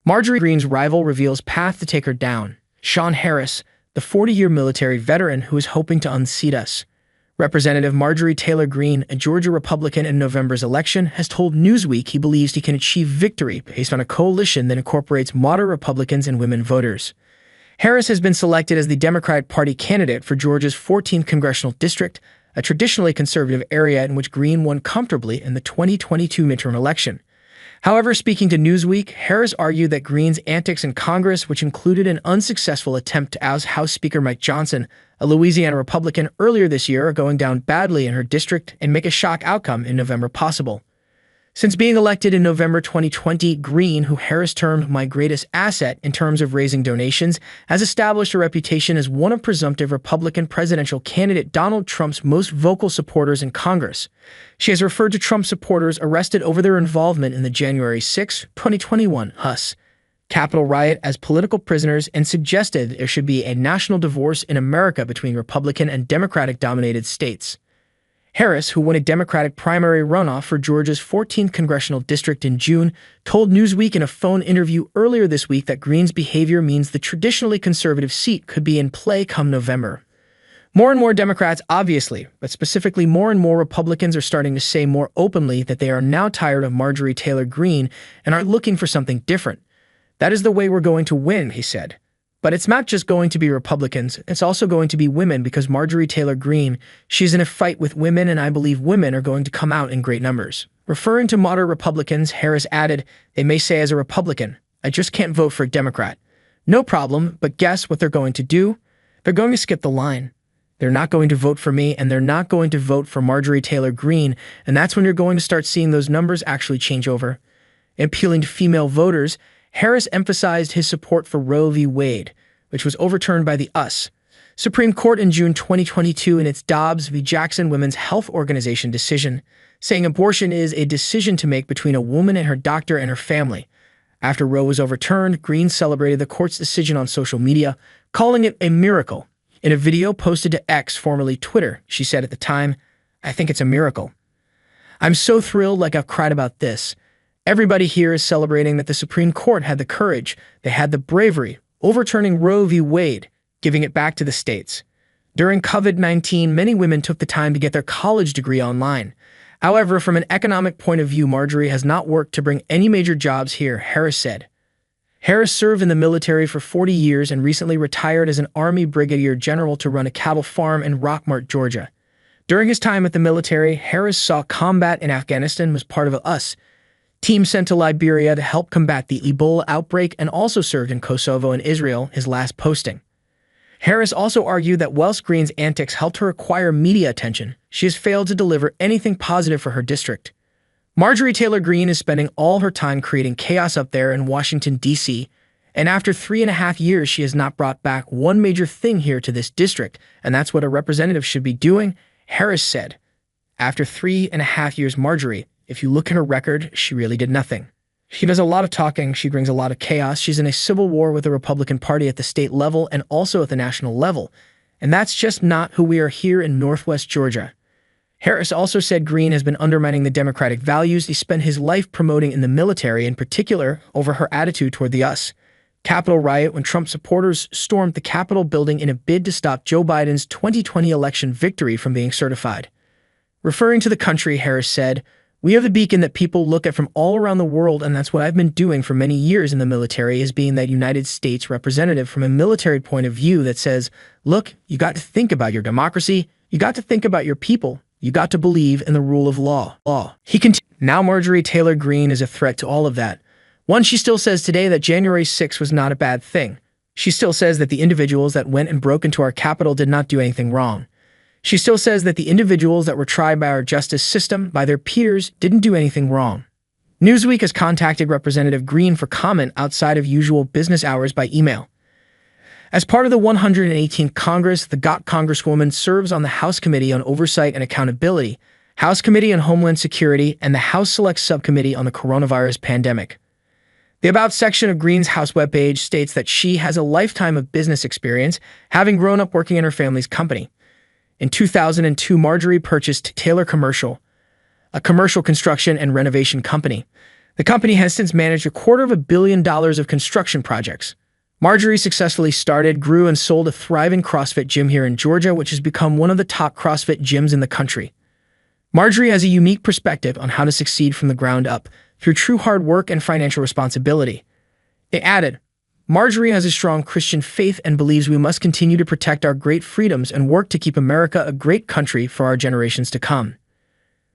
Marjorie Greene's rival reveals path to take her down. Shawn Harris, the 40-year military veteran who is hoping to unseat us. Representative Marjorie Taylor Greene, a Georgia Republican in November's election, has told Newsweek he believes he can achieve victory based on a coalition that incorporates moderate Republicans and women voters. Harris has been selected as the Democratic Party candidate for Georgia's 14th congressional district, a traditionally conservative area in which Greene won comfortably in the 2022 midterm election. However, speaking to Newsweek, Harris argued that Greene's antics in Congress, which included an unsuccessful attempt to oust House Speaker Mike Johnson, a Louisiana Republican, earlier this year, are going down badly in her district and make a shock outcome in November possible. Since being elected in November 2020, Greene, who Harris termed my greatest asset in terms of raising donations, has established a reputation as one of presumptive Republican presidential candidate Donald Trump's most vocal supporters in Congress. She has referred to Trump supporters arrested over their involvement in the January 6, 2021 Capitol riot as political prisoners and suggested there should be a national divorce in America between Republican and Democratic-dominated states. Harris, who won a Democratic primary runoff for Georgia's 14th congressional district in June, told Newsweek in a phone interview earlier this week that Greene's behavior means the traditionally conservative seat could be in play come November. More and more Democrats, obviously, but specifically more and more Republicans are starting to say more openly that they are now tired of Marjorie Taylor Greene and are looking for something different. That is the way we're going to win, he said. But it's not just going to be Republicans, it's also going to be women because Marjorie Taylor Greene, she's in a fight with women and I believe women are going to come out in great numbers. Referring to moderate Republicans, Harris added, they may say as a Republican, I just can't vote for a Democrat. No problem, but guess what they're going to do? They're going to skip the line. They're not going to vote for me and they're not going to vote for Marjorie Taylor Greene, and that's when you're going to start seeing those numbers actually change over. Appealing to female voters, Harris emphasized his support for Roe v. Wade, which was overturned by the Supreme Court in June 2022 in its Dobbs v. Jackson Women's Health Organization decision, saying abortion is a decision to make between a woman and her doctor and her family. After Roe was overturned, Greene celebrated the court's decision on social media, calling it a miracle. In a video posted to X, formerly Twitter, she said at the time, I think it's a miracle. I'm so thrilled like I've cried about this. Everybody here is celebrating that the Supreme Court had the courage, they had the bravery, overturning Roe v. Wade, giving it back to the states. During COVID-19, many women took the time to get their college degree online. However, from an economic point of view, Marjorie has not worked to bring any major jobs here, Harris said. Harris served in the military for 40 years and recently retired as an Army brigadier general to run a cattle farm in Rockmart, Georgia. During his time at the military, Harris saw combat in Afghanistan was part of team sent to Liberia to help combat the Ebola outbreak and also served in Kosovo and Israel, his last posting. Harris also argued that whilst Greene's antics helped her acquire media attention, she has failed to deliver anything positive for her district. Marjorie Taylor Greene is spending all her time creating chaos up there in Washington, D.C., and after 3.5 years, she has not brought back one major thing here to this district, and that's what a representative should be doing, Harris said. After 3.5 years, Marjorie, if you look at her record, she really did nothing. She does a lot of talking, she brings a lot of chaos, she's in a civil war with the Republican Party at the state level and also at the national level. And that's just not who we are here in Northwest Georgia. Harris also said Greene has been undermining the Democratic values he spent his life promoting in the military, in particular over her attitude toward the Capitol riot when Trump supporters stormed the Capitol building in a bid to stop Joe Biden's 2020 election victory from being certified. Referring to the country, Harris said, we are the beacon that people look at from all around the world, and that's what I've been doing for many years in the military, is being that United States representative from a military point of view that says, look, you got to think about your democracy, you got to think about your people, you got to believe in the rule of law. He continued, now Marjorie Taylor Greene is a threat to all of that. One, she still says today that January 6 was not a bad thing. She still says that the individuals that went and broke into our Capitol did not do anything wrong. She still says that the individuals that were tried by our justice system, by their peers, didn't do anything wrong. Newsweek has contacted Representative Greene for comment outside of usual business hours by email. As part of the 118th Congress, the GOT Congresswoman serves on the House Committee on Oversight and Accountability, House Committee on Homeland Security, and the House Select Subcommittee on the Coronavirus Pandemic. The About section of Greene's House webpage states that she has a lifetime of business experience, having grown up working in her family's company. In 2002, Marjorie purchased Taylor Commercial, a commercial construction and renovation company. The company has since managed $250 million of construction projects. Marjorie successfully started, grew, and sold a thriving CrossFit gym here in Georgia, which has become one of the top CrossFit gyms in the country. Marjorie has a unique perspective on how to succeed from the ground up through true hard work and financial responsibility. They added, Marjorie has a strong Christian faith and believes we must continue to protect our great freedoms and work to keep America a great country for our generations to come.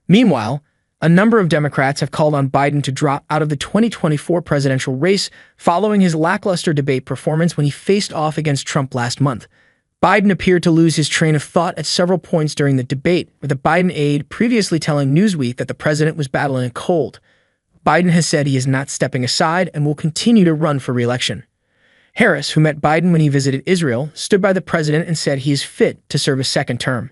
Meanwhile, a number of Democrats have called on Biden to drop out of the 2024 presidential race following his lackluster debate performance when he faced off against Trump last month. Biden appeared to lose his train of thought at several points during the debate, with a Biden aide previously telling Newsweek that the president was battling a cold. Biden has said he is not stepping aside and will continue to run for re-election. Harris, who met Biden when he visited Israel, stood by the president and said he is fit to serve a second term.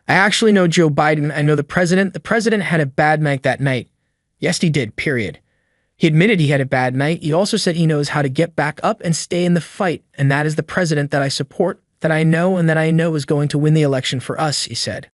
I actually know Joe Biden. I know the president. The president had a bad night that night. Yes, he did, period. He admitted he had a bad night. He also said he knows how to get back up and stay in the fight, and that is the president that I support, that I know, and that I know is going to win the election for us, he said.